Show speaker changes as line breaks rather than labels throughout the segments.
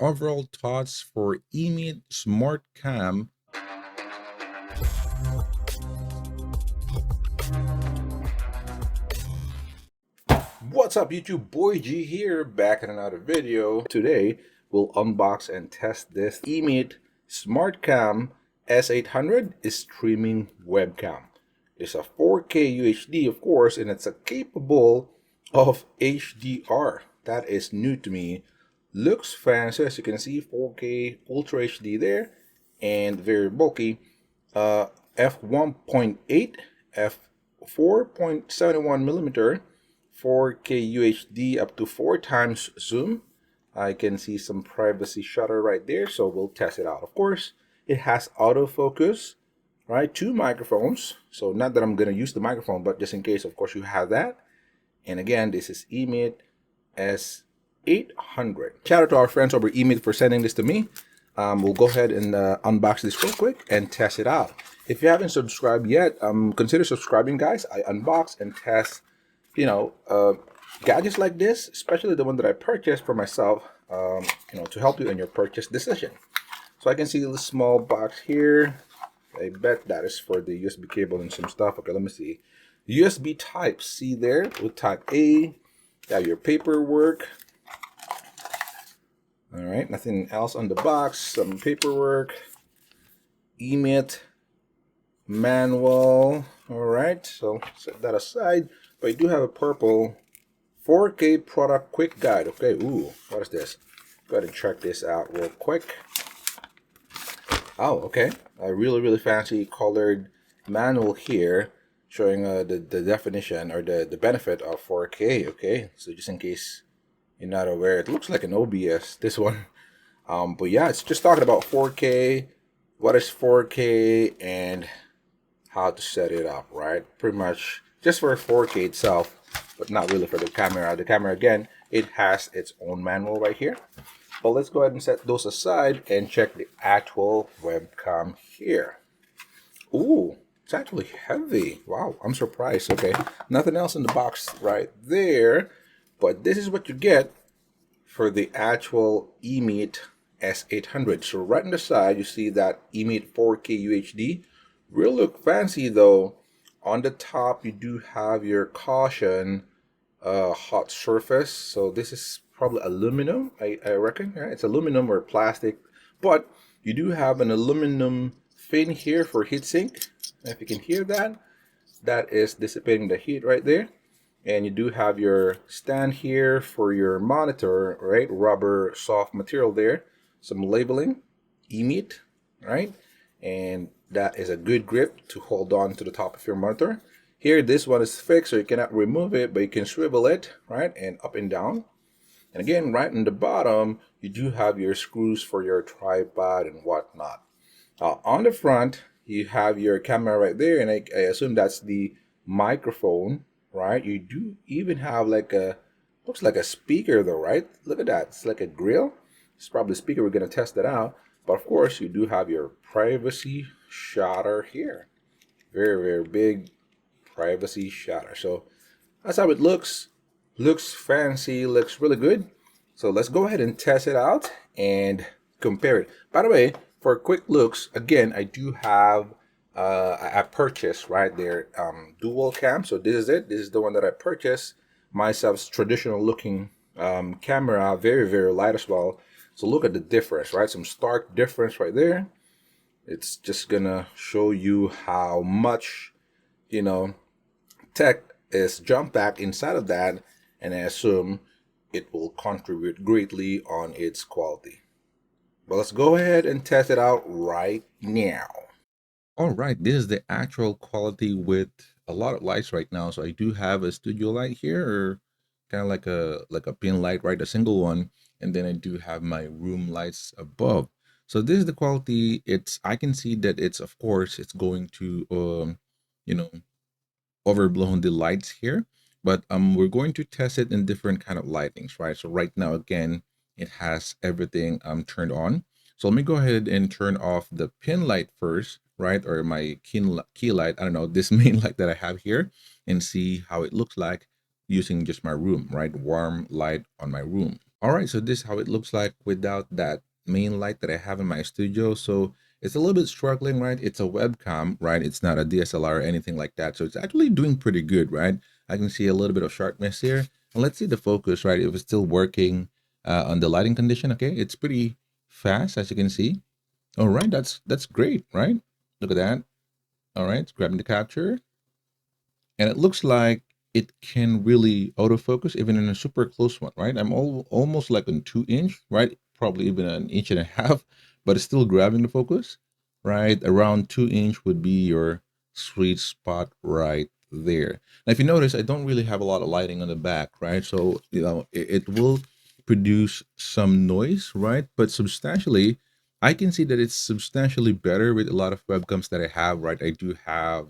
overall thoughts for EMEET SmartCam. What's up YouTube, Boy G here, back in another video. Today we'll unbox and test this EMEET SmartCam S800 streaming webcam. It's a 4K UHD, of course, and it's capable of HDR. That is new to me. Looks fancy, as you can see, 4K Ultra HD there, and very bulky. F1.8, f4.71 millimeter, 4K UHD up to 4 times zoom. I can see some privacy shutter right there, so we'll test it out. Of course, it has autofocus, right? 2 microphones. So not that I'm gonna use the microphone, but just in case, of course, you have that. And again, this is EMEET S800. Shout out to our friends over EMEET for sending this to me. We'll go ahead and unbox this real quick and test it out. If you haven't subscribed yet, consider subscribing, guys. I unbox and test, gadgets like this, especially the one that I purchased for myself, to help you in your purchase decision. So I can see the small box here. I bet that is for the USB cable and some stuff. Okay, let me see. USB type C there with type A. Got your paperwork. All right, nothing else on the box. Some paperwork. EMEET manual. All right, so set that aside. But you do have a purple 4K product quick guide. Okay, ooh, what is this? Go ahead and check this out real quick. Oh, okay, a really fancy colored manual here showing the definition or the benefit of 4K. Okay, so just in case you're not aware, it looks like an OBS, this one. But yeah, it's just talking about 4K, what is 4K, and how to set it up, right? Pretty much just for 4K itself, but not really for the camera. The camera, again, it has its own manual right here. But let's go ahead and set those aside and check the actual webcam here. Ooh, it's actually heavy. Wow, I'm surprised. Okay, nothing else in the box right there, but this is what you get for the actual EMEET S800. So right on the side, you see that EMEET 4K UHD. Will look fancy though. On the top, you do have your caution hot surface. So this is probably aluminum, I reckon. Right? It's aluminum or plastic, but you do have an aluminum fin here for heatsink. If you can hear that, that is dissipating the heat right there. And you do have your stand here for your monitor, right? Rubber soft material there. Some labeling, EMEET, right? And that is a good grip to hold on to the top of your monitor. Here, this one is fixed, so you cannot remove it, but you can swivel it, right? And up and down. And again, right in the bottom, you do have your screws for your tripod and whatnot. On the front, you have your camera right there, and I assume that's the microphone, right? You do even have like looks like a speaker though, right? Look at that, it's like a grill. It's probably a speaker. We're gonna test it out. But of course, you do have your privacy shutter here. Very big privacy shutter. So that's how it looks. Looks fancy, looks really good. So let's go ahead and test it out and compare it. By the way, for quick looks, again, I do have I purchased right there dual cam. So this is it. This is the one that I purchased myself. Traditional looking camera, very light as well. So look at the difference, right? Some stark difference right there. It's just gonna show you how much, tech is jump back inside of that, and I assume it will contribute greatly on its quality. But let's go ahead and test it out right now. All right, this is the actual quality with a lot of lights right now. So I do have a studio light here, or kind of like a pin light, right? A single one, and then I do have my room lights above. So this is the quality. I can see that it's, of course, it's going to overblown the lights here, but we're going to test it in different kind of lightings, right? So right now, again, it has everything turned on. So let me go ahead and turn off the pin light first, right? Or my key light, I don't know, this main light that I have here, and see how it looks like using just my room, right? Warm light on my room. All right, so this is how it looks like without that main light that I have in my studio. So it's a little bit struggling, right? It's a webcam, right? It's not a DSLR or anything like that. So it's actually doing pretty good, right? I can see a little bit of sharpness here. And let's see the focus, right? If it's still working on the lighting condition, okay? It's pretty fast, as you can see. All right, that's great, right? Look at that. All right, it's grabbing the capture. And it looks like it can really autofocus even in a super close one, right? I'm almost like on 2 inch, right? Probably even an inch and a half, but it's still grabbing the focus, right? Around 2 inch would be your sweet spot right there. Now, if you notice, I don't really have a lot of lighting on the back, right? So, it will produce some noise, right? But substantially, I can see that it's substantially better with a lot of webcams that I have, right? I do have,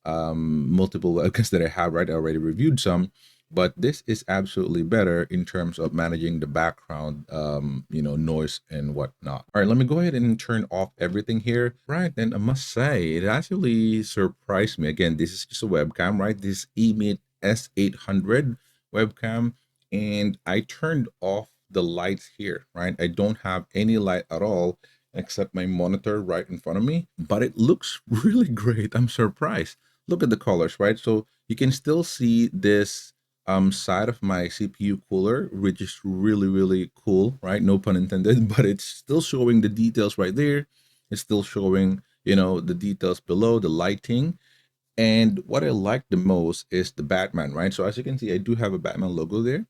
multiple webcams that I have, right? I already reviewed some, but this is absolutely better in terms of managing the background, noise and whatnot. All right, let me go ahead and turn off everything here, right? And I must say, it actually surprised me. Again, this is just a webcam, right? This EMEET S800 webcam, and I turned off the lights here, right? I don't have any light at all except my monitor right in front of me, but it looks really great. I'm surprised. Look at the colors, right? So you can still see this side of my CPU cooler, which is really, really cool, right? No pun intended, but it's still showing the details right there. It's still showing, the details below, the lighting. And what I like the most is the Batman, right? So as you can see, I do have a Batman logo there,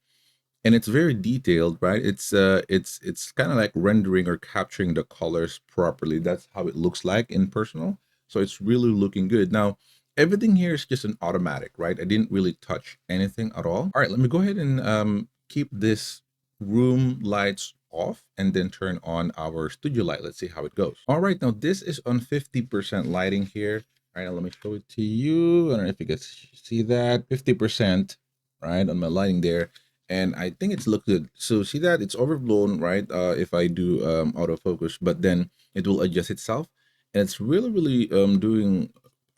and it's very detailed, right? It's kind of like rendering or capturing the colors properly. That's how it looks like in personal. So it's really looking good. Now everything here is just an automatic, right? I didn't really touch anything at all. All right, let me go ahead and keep this room lights off and then turn on our studio light. Let's see how it goes. All right, now this is on 50% lighting here. All right, now let me show it to you. I don't know if you guys see that 50%, right, on my lighting there, and I think it's looked good. So see that it's overblown, right? If I do autofocus, but then it will adjust itself, and it's really, really doing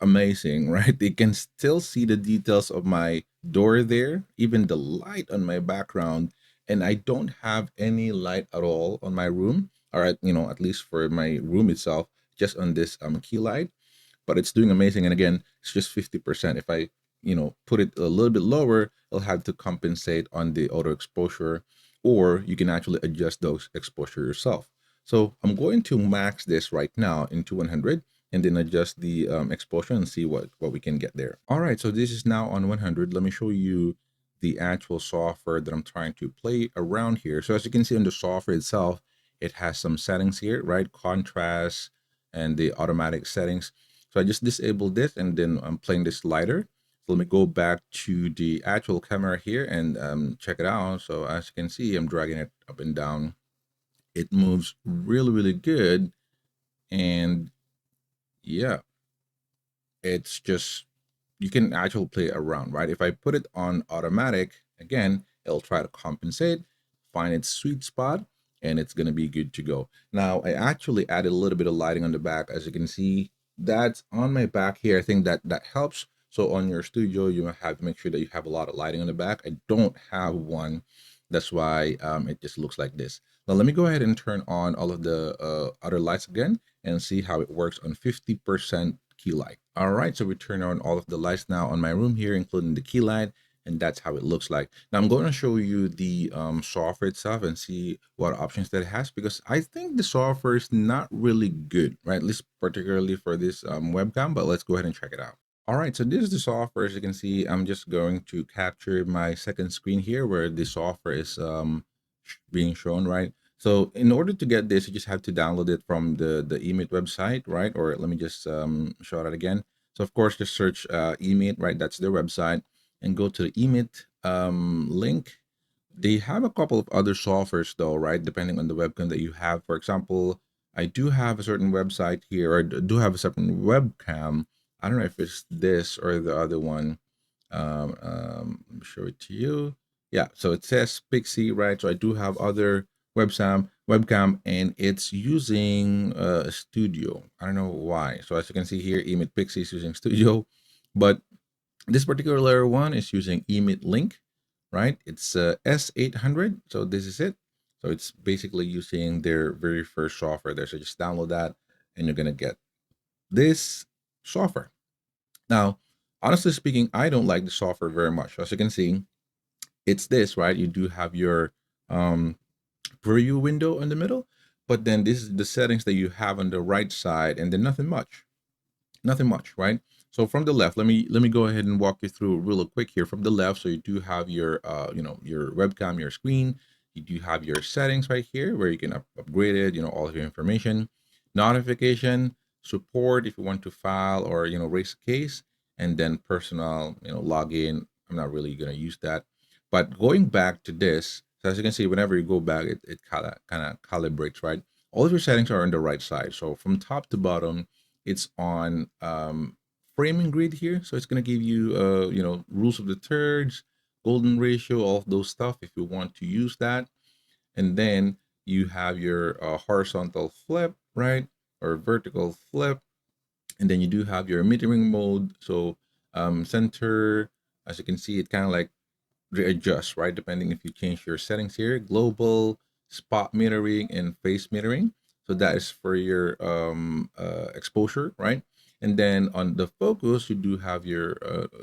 amazing, right? You can still see the details of my door there, even the light on my background, and I don't have any light at all on my room. All right, at least for my room itself, just on this key light, but it's doing amazing. And again, it's just 50%. If I, put it a little bit lower, it'll have to compensate on the auto exposure, or you can actually adjust those exposure yourself. So I'm going to max this right now into 100 and then adjust the exposure and see what we can get there. All right, so this is now on 100. Let me show you the actual software that I'm trying to play around here. So as you can see on the software itself, it has some settings here, right? Contrast and the automatic settings. So I just disabled this and then I'm playing this slider. So let me go back to the actual camera here and check it out. So as you can see, I'm dragging it up and down. It moves really, really good. And yeah, it's just, you can actually play around, right? If I put it on automatic, again, it'll try to compensate, find its sweet spot, and it's going to be good to go. Now, I actually added a little bit of lighting on the back. As you can see, that's on my back here. I think that helps. So on your studio, you have to make sure that you have a lot of lighting on the back. I don't have one. That's why it just looks like this. Now, let me go ahead and turn on all of the other lights again and see how it works on 50% key light. All right, so we turn on all of the lights now on my room here, including the key light, and that's how it looks like. Now I'm going to show you the software itself and see what options that it has, because I think the software is not really good, right? At least particularly for this webcam, but let's go ahead and check it out. All right, so this is the software. As you can see, I'm just going to capture my second screen here where the software is being shown, right? So in order to get this, you just have to download it from the EMEET website, right? Or let me just show that again. So of course, just search EMEET, right? That's their website, and go to the EMEET link. They have a couple of other softwares though, right? Depending on the webcam that you have. For example, I do have a certain website here, or I do have a certain webcam. I don't know if it's this or the other one. Let me show it to you. Yeah, so it says Pixie, right? So I do have other webcam, and it's using Studio. I don't know why. So as you can see here, Emit Pixie is using Studio, but this particular one is using Emit Link. right? It's S800. So this is it. So it's basically using their very first software there. So just download that and you're going to get this software. Now, honestly speaking, I don't like the software very much. As you can see, it's this, right? You do have your um, preview window in the middle, but then this is the settings that you have on the right side, and then nothing much, right? So from the left, let me go ahead and walk you through real quick here. From the left, so you do have your your webcam, your screen. You do have your settings right here where you can upgrade it, all of your information, notification, support if you want to file or raise a case, and then personal, login. I'm not really gonna use that, but going back to this, so as you can see, whenever you go back, it kind of calibrates, right? All of your settings are on the right side. So from top to bottom, it's on framing grid here, so it's going to give you rules of the thirds, golden ratio, all of those stuff if you want to use that. And then you have your horizontal flip, right, or vertical flip. And then you do have your metering mode. So center, as you can see, it kind of like readjust, right? Depending if you change your settings here, global, spot metering, and phase metering. So that is for your exposure, right? And then on the focus, you do have your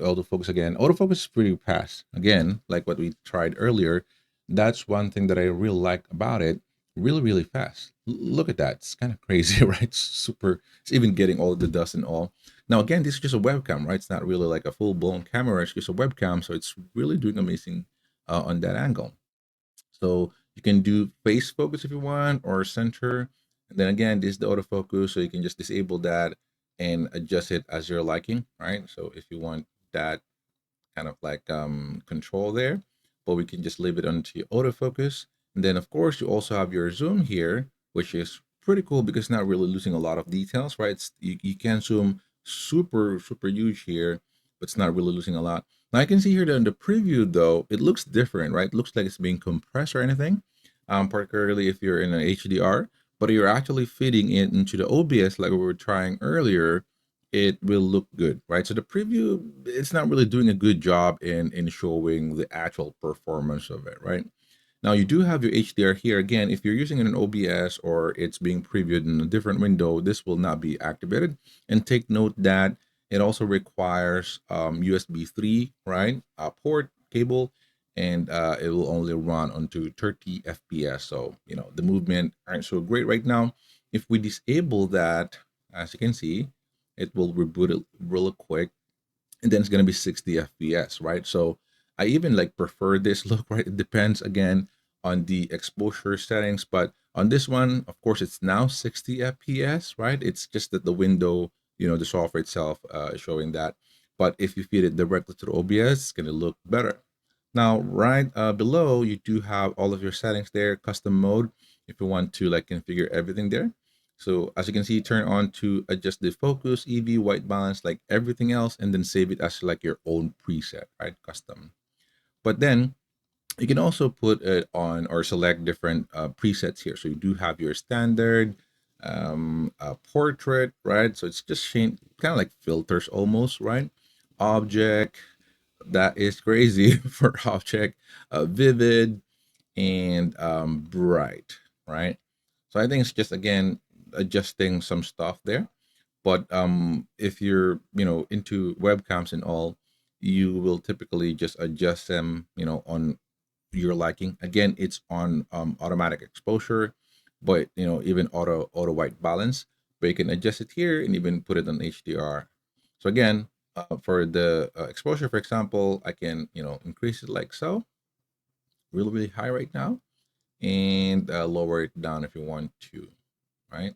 autofocus again. Autofocus is pretty fast. Again, like what we tried earlier, that's one thing that I really like about it. Really, really fast. Look at that. It's kind of crazy, right? Super. It's even getting all the dust and all. Now, again, this is just a webcam, right? It's not really like a full blown camera. It's just a webcam. So it's really doing amazing on that angle. So you can do face focus if you want or center. And then again, this is the autofocus. So you can just disable that and adjust it as you're liking, right? So if you want that kind of like control there, but we can just leave it onto autofocus. And then of course you also have your zoom here, which is pretty cool because it's not really losing a lot of details, right? You can zoom super huge here, but it's not really losing a lot. Now I can see here that in the preview though, it looks different, right? It looks like it's being compressed or anything, particularly if you're in an HDR, but you're actually feeding it into the OBS like we were trying earlier, it will look good, right? So the preview, it's not really doing a good job in showing the actual performance of it, right? Now you do have your HDR here. Again, if you're using an OBS or it's being previewed in a different window, this will not be activated. And take note that it also requires USB 3, right? Port cable, and it will only run onto 30 FPS. So, the movement aren't so great right now. If we disable that, as you can see, it will reboot it real quick, and then it's going to be 60 fps, right? So I even like prefer this look, right? It depends again on the exposure settings, but on this one, of course, it's now 60 fps, right? It's just that the window, the software itself is showing that. But if you feed it directly to the OBS, it's going to look better. Now, right below, you do have all of your settings there, custom mode, if you want to like configure everything there. So as you can see, turn on to adjust the focus, EV, white balance, like everything else, and then save it as like your own preset, right? Custom. But then you can also put it on or select different presets here. So you do have your standard, portrait, right? So it's just kind of like filters almost, right? Object, that is crazy for object, vivid, and bright, right? So I think it's just again adjusting some stuff there. But if you're into webcams and all, you will typically just adjust them on your liking. Again, it's on automatic exposure, but even auto white balance. But you can adjust it here and even put it on HDR. So again, for the exposure, for example, I can increase it like so, really high right now, and lower it down if you want to, right?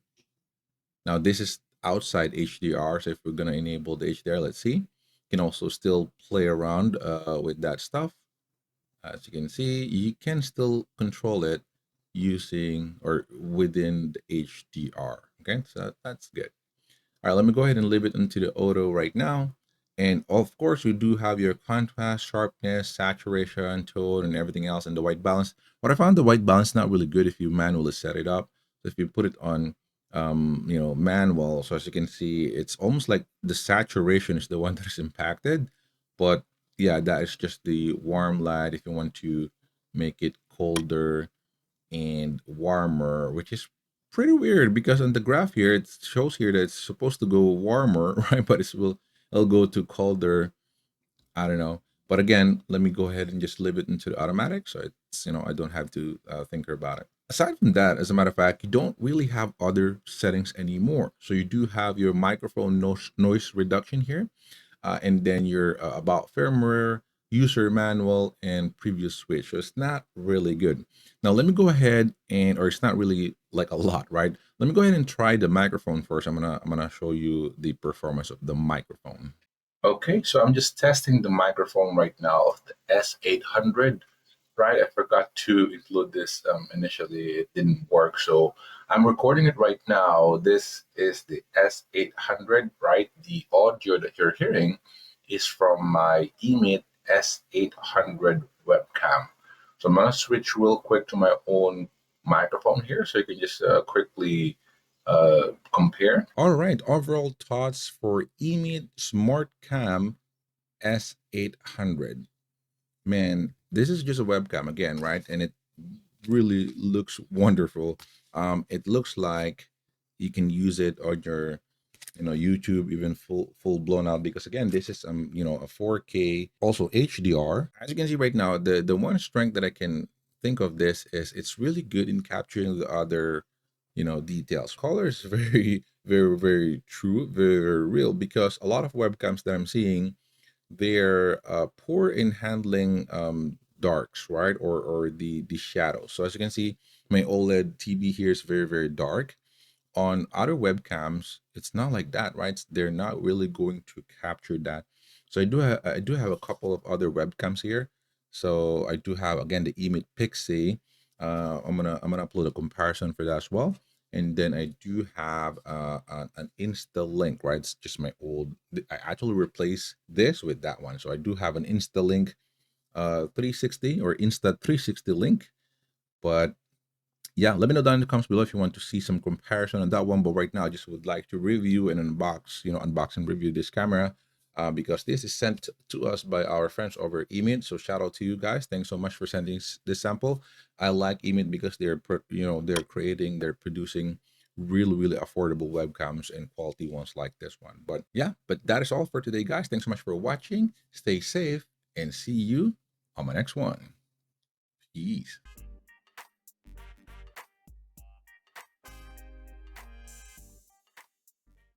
Now this is outside HDR, so if we're gonna enable the HDR, let's see, you can also still play around with that stuff. As you can see, you can still control it using or within the HDR. Okay, so that's good. All right, let me go ahead and leave it into the auto right now. And of course, you do have your contrast, sharpness, saturation, tone, and everything else, and the white balance. What I found, the white balance not really good if you manually set it up. So if you put it on, manual, so as you can see, it's almost like the saturation is the one that is impacted. But yeah, that is just the warm light. If you want to make it colder and warmer, which is pretty weird because on the graph here it shows here that it's supposed to go warmer, right? But it'll go to colder. I don't know. But again, let me go ahead and just leave it into the automatic, so it's, I don't have to think about it. Aside from that, as a matter of fact, you don't really have other settings anymore. So you do have your microphone noise reduction here, and then your about firmware, user manual, and preview switch. So it's not really good. Now let me go ahead and, or it's not really like a lot, right? Let me go ahead and try the microphone first. I'm gonna show you the performance of the microphone. Okay, so I'm just testing the microphone right now of the S800, right? I forgot to include this initially. It didn't work, so I'm recording it right now. This is the S800, right? The audio that you're hearing is from my EMEET S800 webcam. So I'm gonna switch real quick to my own microphone here, so you can just quickly compare. All right, overall thoughts for EMEET SmartCam S800. Man, this is just a webcam again, right? And it really looks wonderful. It looks like you can use it on your, YouTube, even full blown out, because again, this is a 4K, also HDR. As you can see right now, the one strength that I can think of this is it's really good in capturing the other, details. Color is very, very, very true, very, very real, because a lot of webcams that I'm seeing, they're poor in handling darks, right? Or the shadows. So as you can see, my OLED TV here is very, very dark. On other webcams, it's not like that, right? They're not really going to capture that. So I do have a couple of other webcams here. So I do have, again, the EMEET Pixie. I'm gonna upload a comparison for that as well. And then I do have an Insta Link, right? It's just my old. I actually replaced this with that one. So I do have an Insta Link 360 or Insta 360 link. But yeah, let me know down in the comments below if you want to see some comparison on that one. But right now, I just would like to review and unbox and review this camera, because this is sent to us by our friends over at EMEET. So shout out to you guys. Thanks so much for sending this sample. I like EMEET because they're producing really, really affordable webcams and quality ones like this one. But yeah, but that is all for today, guys. Thanks so much for watching. Stay safe and see you on my next one. Peace.